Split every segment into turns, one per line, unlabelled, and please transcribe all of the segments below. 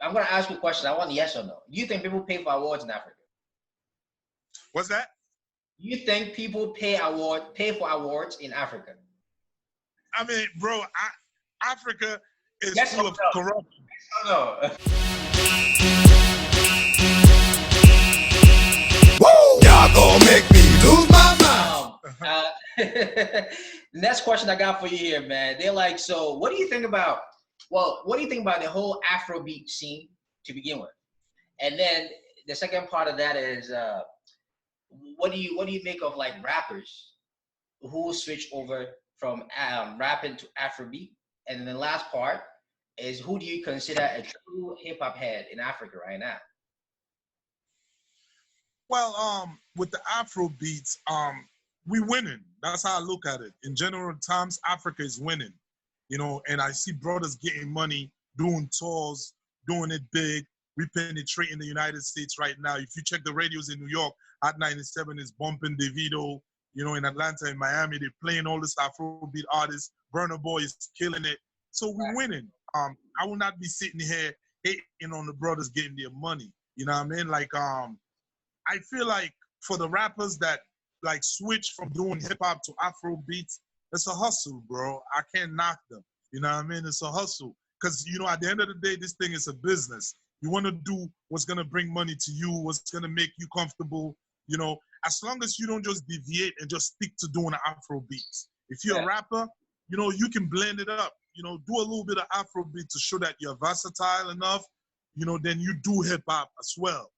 I'm gonna ask you a question. I want yes or no. Do you think people pay for awards in Africa?
What's that?
Do you think people pay for awards in Africa?
I mean, bro, Africa is
Yes
full
or
of
no?
corruption.
Yes or no?
Woo! Y'all gonna make me lose my mind.
Next question I got for you here, man. They're like, so what do you think about? Well, what do you think about the whole Afrobeat scene to begin with? And then the second part of that is, what do you make of like rappers who switch over from rapping to Afrobeat? And then the last part is, who do you consider a true hip hop head in Africa right now?
Well, with the Afro beats, we winning. That's how I look at it. In general terms, Africa is winning, you know, and I see brothers getting money, doing tours, doing it big. We penetrating the United States right now. If you check the radios in New York, Hot 97 is bumping Davido. You know, in Atlanta and Miami, they're playing all this Afrobeat artists. Burna Boy is killing it. So we're winning. I will not be sitting here hating on the brothers getting their money. You know what I mean? Like, I feel like for the rappers that like switch from doing hip hop to Afro beats, it's a hustle, bro. I can't knock them. You know what I mean? It's a hustle. Because, you know, at the end of the day, this thing is a business. You want to do what's going to bring money to you, what's going to make you comfortable, you know, as long as you don't just deviate and just stick to doing the Afro beats. If you're a rapper, you know, you can blend it up, you know, do a little bit of Afro beat to show that you're versatile enough, you know, then you do hip hop as well.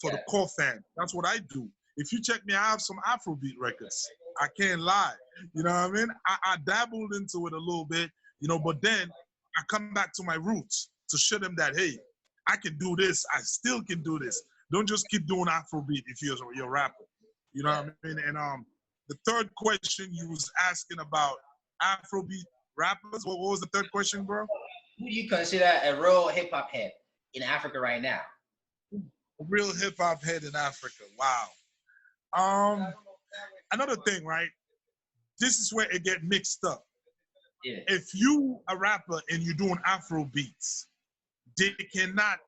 For the core fan. That's what I do. If you check me, I have some Afrobeat records. I can't lie. You know what I mean? I dabbled into it a little bit, you know, but then I come back to my roots to show them that, hey, I can do this. I still can do this. Don't just keep doing Afrobeat if you're a rapper. You know what I mean? And the third question you was asking about Afrobeat rappers. What was the third question, bro?
Who do you consider a real hip hop head in Africa right now?
A real hip hop head in Africa. Wow. Another thing, right? This is where it get mixed up.
Yeah.
If you a rapper and you're doing Afro beats, they cannot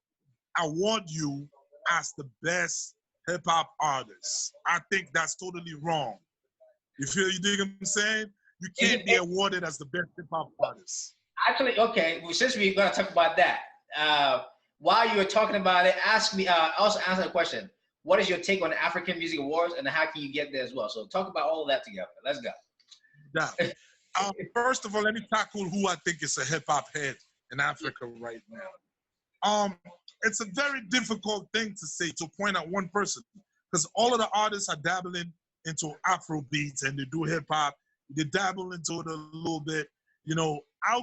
award you as the best hip hop artist. I think that's totally wrong. You dig what I'm saying? You can't be awarded as the best hip hop artist.
Actually, okay. Well, since we're gonna talk about that, while you were talking about it, also answer the question. What is your take on the African Music Awards, and how can you get there as well? So talk about all of that together. Let's go.
Yeah. First of all, let me tackle who I think is a hip hop head in Africa right now. It's a very difficult thing to say, to point out one person, because all of the artists are dabbling into Afro beats and they do hip hop. They dabble into it a little bit. You know, I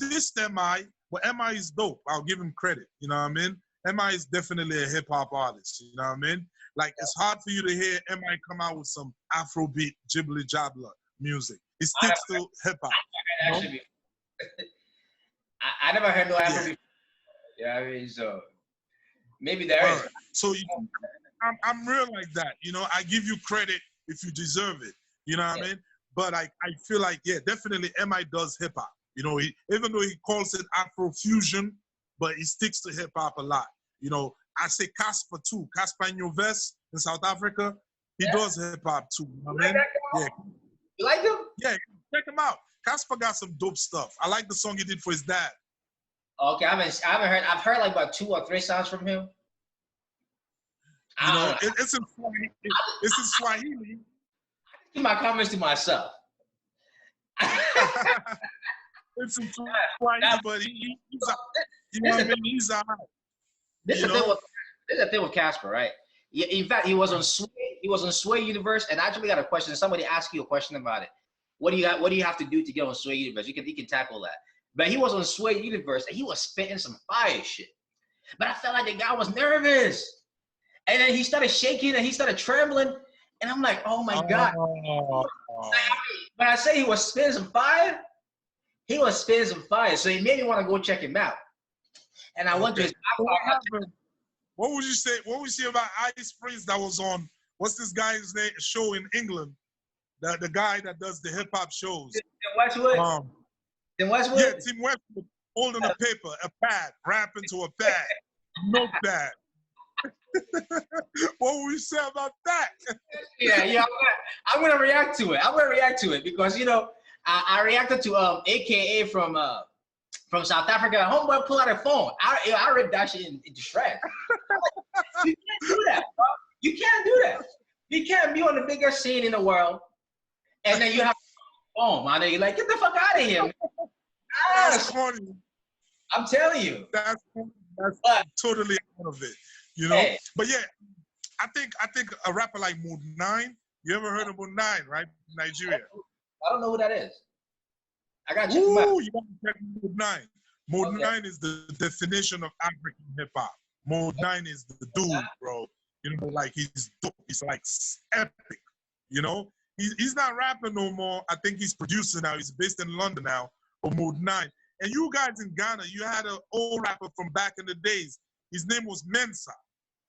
diss MI, but MI is dope. I'll give him credit. You know what I mean? MI is definitely a hip hop artist. You know what I mean? Like, it's hard for you to hear MI come out with some Afrobeat, jibbly jabbler music. He sticks to hip hop.
I never heard no Afrobeat. Yeah, I mean, so maybe there is.
So I'm real like that. You know, I give you credit if you deserve it. You know what I mean? But I feel like, yeah, definitely MI does hip hop. You know, even though he calls it Afro fusion, but he sticks to hip hop a lot. You know, I say Casper too. Casper Nyovest in South Africa, he does hip hop too. You know what I mean? Yeah.
You like him?
Yeah, check him out. Casper got some dope stuff. I like the song he did for his dad.
Okay, I haven't heard. I've heard like about 2 or 3 songs from him.
You know, it's in Swahili. It's in Swahili.
Keep my comments to myself.
It's in Swahili, but he's you know what I mean? He's all right.
This is the thing with Casper, right? Yeah, in fact, he was on Sway. He was on Sway Universe, and I actually got a question. Somebody asked you a question about it. What do you have to do to get on Sway Universe? You can tackle that. But he was on Sway Universe, and he was spitting some fire shit. But I felt like the guy was nervous, and then he started shaking and he started trembling, and I'm like, oh my god! When I say he was spitting some fire, he was spitting some fire. So he made me want to go check him out. And I went to his.
What would you say? What would you say about Ice Prince that was on? What's this guy's name? Show in England? The guy that does the hip hop shows.
Westwood. Then Westwood?
Yeah, Tim Westwood. holding a paper, a pad, rapping to a pad, notepad. What would you say about that?
Yeah, I'm gonna react to it. I'm gonna react to it because I reacted to AKA from South Africa. Homeboy pull out a phone. I ripped that shit into shreds. You can't do that, bro. You can't do that. You can't be on the biggest scene in the world, and then you have a phone, man. You're like, get the fuck out of here, man.
That's funny.
I'm telling you.
That's totally out of it,
Hey.
But yeah, I think a rapper like Mode 9. You ever heard of Mode 9, right? Nigeria.
I don't know who that is. I gotta check him out.
You gotta check Mode 9. Mode 9 is the definition of African hip hop. Mode 9 is the dude, bro. Like he's dope. He's like epic. He's not rapping no more. I think he's producing now. He's based in London now for Mode 9. And you guys in Ghana, you had an old rapper from back in the days. His name was Mensa.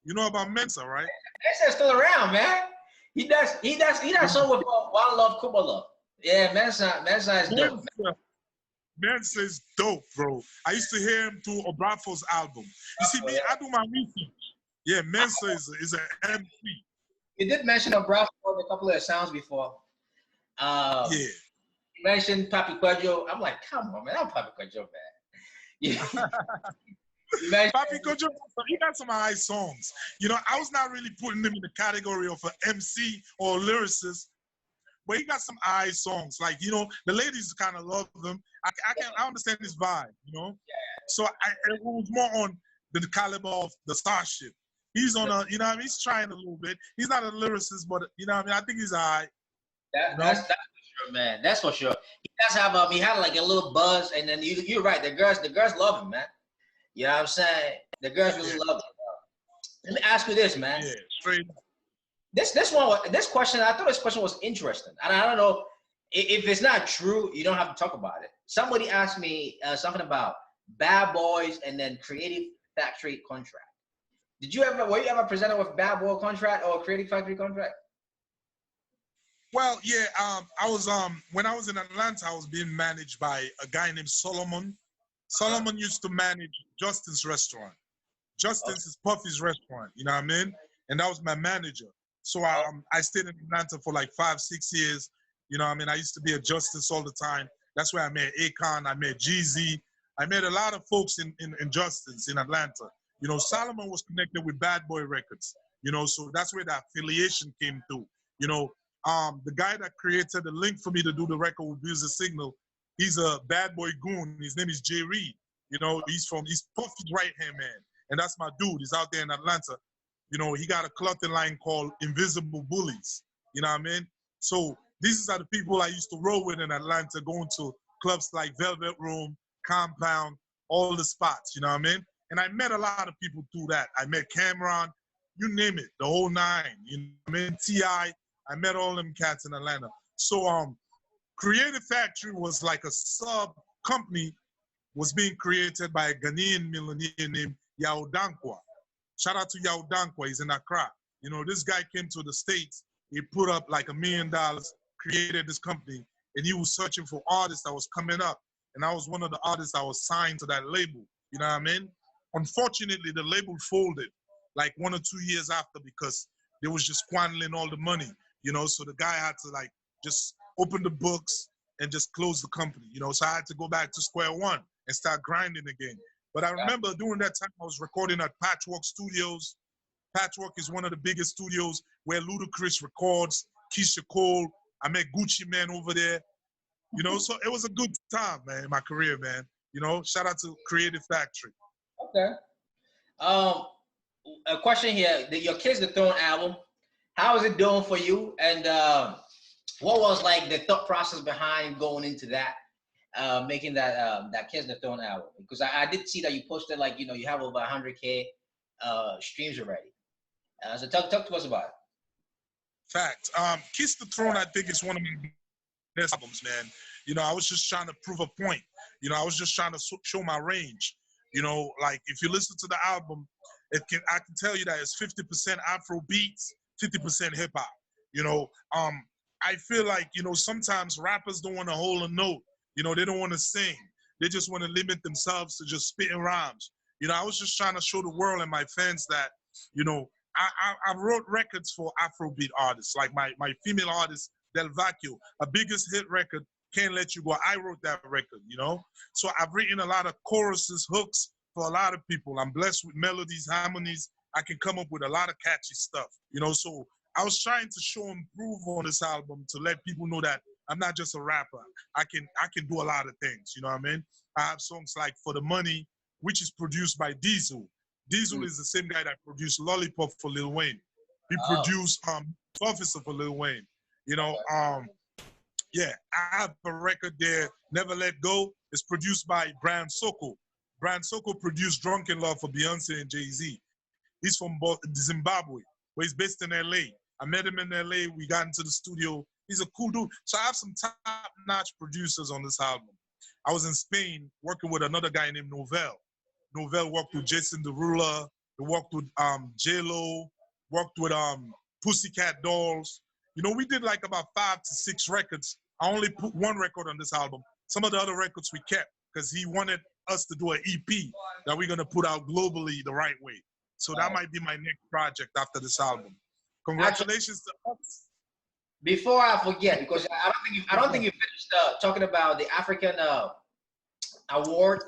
You know about Mensa, right?
Mensa's still around, man. He does song with One Love, Kuba Love. Yeah, Mensa is dope.
Mensa is dope, bro. I used to hear him through Obrafo's album. You see, me, I do my research. Yeah, Mensa is an MC.
You did mention Obrafo in a couple of sounds before.
Yeah.
You mentioned Papi Kwadwo. I'm like, come on, man. I'm Papi Kwadwo, man. Yeah.
Papi Kwadwo, he got some high songs. I was not really putting him in the category of an MC or lyricist, but he got some high songs. Like, the ladies kind of love him. I understand his vibe, Yeah. So it was more on the caliber of the Starship. He's on he's trying a little bit. He's not a lyricist, but I think he's all right.
That's for sure, man. That's for sure. He does have he had like a little buzz, and then you're right. The girls love him, man. You know what I'm saying? The girls really love him. Let me ask you this, man.
Yeah, straight.
This question, I thought this question was interesting, and I don't know if it's not true. You don't have to talk about it. Somebody asked me something about Bad Boys and then Creative Factory contract. Were you ever presented with Bad Boy contract or Creative Factory contract?
Well, yeah, I was when I was in Atlanta, I was being managed by a guy named Solomon. Solomon used to manage Justin's restaurant. Justin's is Puffy's restaurant, you know what I mean? And that was my manager. So I stayed in Atlanta for like 5-6 years. You know what I mean? I used to be at Justin's all the time. That's where I met Akon, I met Jeezy. I met a lot of folks in Justin's in Atlanta. Solomon was connected with Bad Boy Records, so that's where the affiliation came through. The guy that created the link for me to do the record with Music Signal, he's a Bad Boy goon. His name is Jay Reed. He's Puffy's right-hand man. And that's my dude. He's out there in Atlanta. He got a clothing line called Invisible Bullies. You know what I mean? So these are the people I used to roll with in Atlanta, going to clubs like Velvet Room, Compound, all the spots, you know what I mean? And I met a lot of people through that. I met Cameron, you name it, the whole nine. You know what I mean? T.I., I met all them cats in Atlanta. So Creative Factory was like a sub company, was being created by a Ghanaian millionaire named Yao Dankwa. Shout out to Yao Dankwa, he's in Accra. This guy came to the States, he put up like $1 million, created this company, and he was searching for artists that was coming up. And I was one of the artists that was signed to that label, you know what I mean? Unfortunately, the label folded like 1 or 2 years after because they was just squandering all the money, so the guy had to like just open the books and just close the company, so I had to go back to square one and start grinding again. But I remember during that time I was recording at Patchwork Studios. Patchwork is one of the biggest studios where Ludacris records, Keisha Cole. I met Gucci Man over there, so it was a good time, man, in my career, man. Shout out to Creative Factory.
Okay. A question here: your Kiss the Throne album, how is it doing for you? And what was like the thought process behind going into that, making that Kiss the Throne album? Because I did see that you posted like you have over 100K streams already. So talk to us about it.
Fact. Kiss the Throne, I think, is one of my best albums, man. I was just trying to prove a point. I was just trying to show my range. Like if you listen to the album, I can tell you that it's 50% afrobeats, 50% hip hop. I feel like, sometimes rappers don't want to hold a note. They don't want to sing. they just want to limit themselves to just spitting rhymes. You know, I was just trying to show the world and my fans that, you know, I wrote records for Afrobeat artists, like my female artist, Del Vacchio, a biggest hit record, Can't Let You Go. I wrote that record, you know? So I've written a lot of choruses, hooks for a lot of people. I'm blessed with melodies, harmonies. I can come up with a lot of catchy stuff, you know? So I was trying to show and prove on this album to let people know that I'm not just a rapper. I can do a lot of things, you know what I mean? I have songs like For the Money, which is produced by Diesel. Diesel is the same guy that produced Lollipop for Lil Wayne. He produced Officer for Lil Wayne. You know, yeah, I have a record there, Never Let Go. It's produced by Brian Soko. Brian Soko produced Drunken Love for Beyonce and Jay-Z. He's from Zimbabwe, but he's based in LA. I met him in LA. We got into the studio. He's a cool dude. So I have some top-notch producers on this album. I was in Spain working with another guy named Novell. Novell worked with Jason Derulo. He worked with J-Lo, worked with Pussycat Dolls. You know, we did like about 5 to 6 records. I only put 1 record on this album. Some of the other records we kept because he wanted us to do an EP that we're going to put out globally the right way. So that might be my next project after this album. Congratulations to us.
Before I forget, because I don't think you finished talking about the African award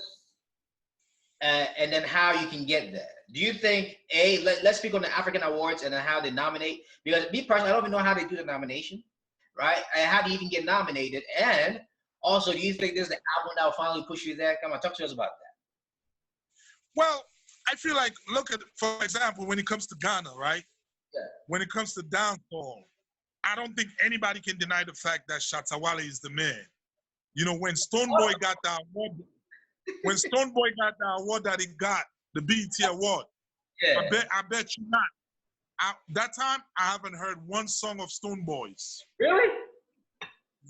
and then how you can get there. Do you think let's speak on the African awards and then how they nominate? Because me personally, I don't even know how they do the nomination, right? And how do you even get nominated? And also, do you think this is the album that will finally push you there? Come on, talk to us about that.
Well, I feel like, look at, for example, when it comes to Ghana, right?
Yeah.
When it comes to dancehall, I don't think anybody can deny the fact that Shatta Wale is the man. You know, when Stonebwoy got the award, that he got, the BET award,
yeah.
I bet you not. That time, I haven't heard one song of Stonebwoy's.
Really?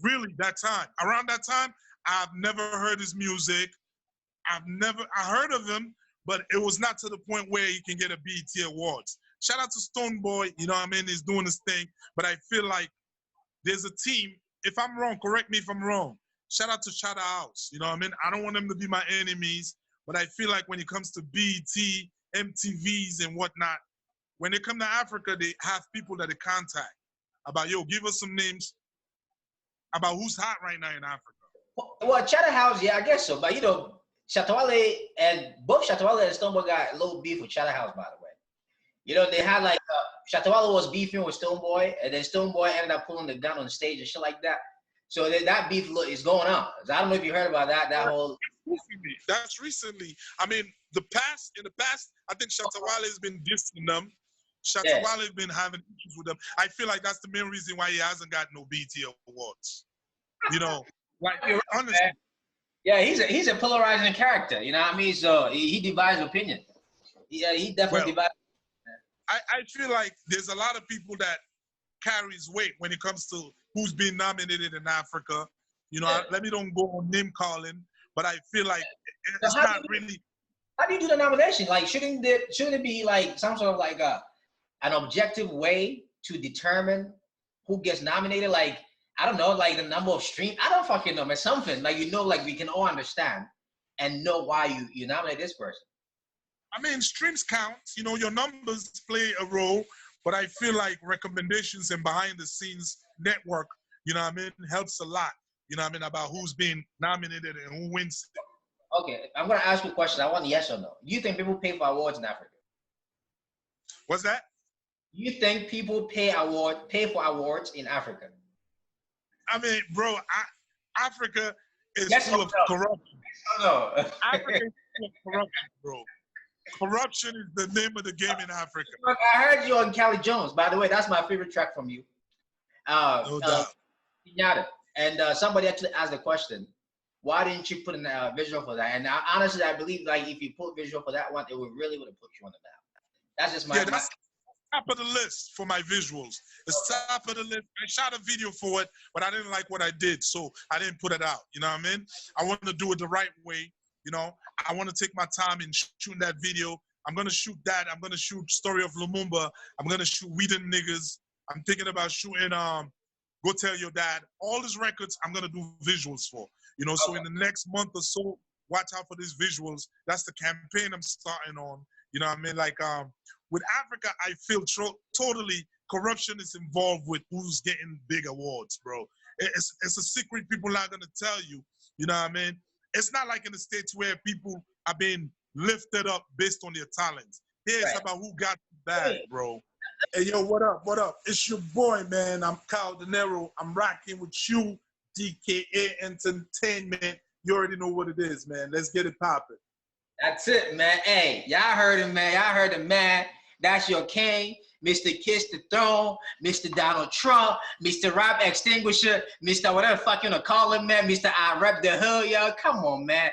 Really, that time. Around that time, I've never heard his music. I heard of him, but it was not to the point where he can get a BET Awards. Shout out to Stonebwoy, you know what I mean? He's doing his thing, but I feel like there's a team. If I'm wrong, correct me if I'm wrong. Shout out to Shatta House, you know what I mean? I don't want them to be my enemies, but I feel like when it comes to BET, MTVs and whatnot, when they come to Africa, they have people that they contact about, yo, give us some names about who's hot right now in Africa.
Well, Shatta House, yeah, I guess so. But, you know, Shatta Wale and both Shatta Wale and Stonebwoy got a little beef with Shatta House, by the way. You know, they had like, Shatta Wale was beefing with Stonebwoy, and then Stonebwoy ended up pulling the gun on the stage and shit like that. So that beef is going on. So I don't know if you heard about that whole...
That's recently. I mean, in the past, I think Shatta Wale has been dissing them. Shatta Wale has been having issues with them. I feel like that's the main reason why he hasn't got no BET Awards. You know, like, honestly.
Yeah, he's a polarizing character, you know what I mean? So he divides opinion. Yeah, he definitely divides.
I feel like there's a lot of people that carries weight when it comes to who's being nominated in Africa. You know, let me don't go on name calling, but I feel like it's not really.
How do you do the nomination? Like, shouldn't it be like some sort of like an objective way to determine who gets nominated? Like, I don't know, like the number of streams. I don't fucking know, man. Something like, you know, like we can all understand and know why you nominate this person.
I mean, streams count. You know, your numbers play a role, but I feel like recommendations and behind the scenes network, you know what I mean, helps a lot. You know what I mean, about who's being nominated and who wins it.
Okay, I'm gonna ask you a question. I want yes or no. Do you think people pay for awards in Africa?
What's that?
Do you think people pay for awards in Africa?
I mean, bro, Africa is
yes
full of corruption.
No.
Africa is full of corruption, bro. Corruption is the name of the game in Africa.
Look, I heard you on Cali Jones. By the way, that's my favorite track from you.
No doubt.
And somebody actually asked the question, why didn't you put in a visual for that? And honestly, I believe like if you put visual for that one, it would have put you on the map. That's just my...
that's top of the list for my visuals. It's top of the list. I shot a video for it, but I didn't like what I did, so I didn't put it out. You know what I mean? I want to do it the right way. You know, I want to take my time in shooting that video. I'm going to shoot that. I'm going to shoot Story of Lumumba. I'm going to shoot We Them Niggas. I'm thinking about shooting Go Tell Your Dad. All these records I'm going to do visuals for. You know, so in the next month or so, watch out for these visuals. That's the campaign I'm starting on. You know what I mean? Like with Africa, I feel totally corruption is involved with who's getting big awards, bro. It's a secret people not gonna tell you. You know what I mean? It's not like in the States where people are being lifted up based on their talents. Here it's about who got bad, bro.
Hey, yo, what up? What up? It's your boy, man. I'm Kao Denero. I'm rocking with you, DKA Entertainment. You already know what it is, man. Let's get it popping.
That's it, man. Hey, y'all heard him, man. Y'all heard him, man. That's your king, Mr. Kiss the Throne, Mr. Donald Trump, Mr. Rap Extinguisher, Mr. whatever the fuck you wanna call him, man. Mr. I Rep the Hood, yo. Come on, man.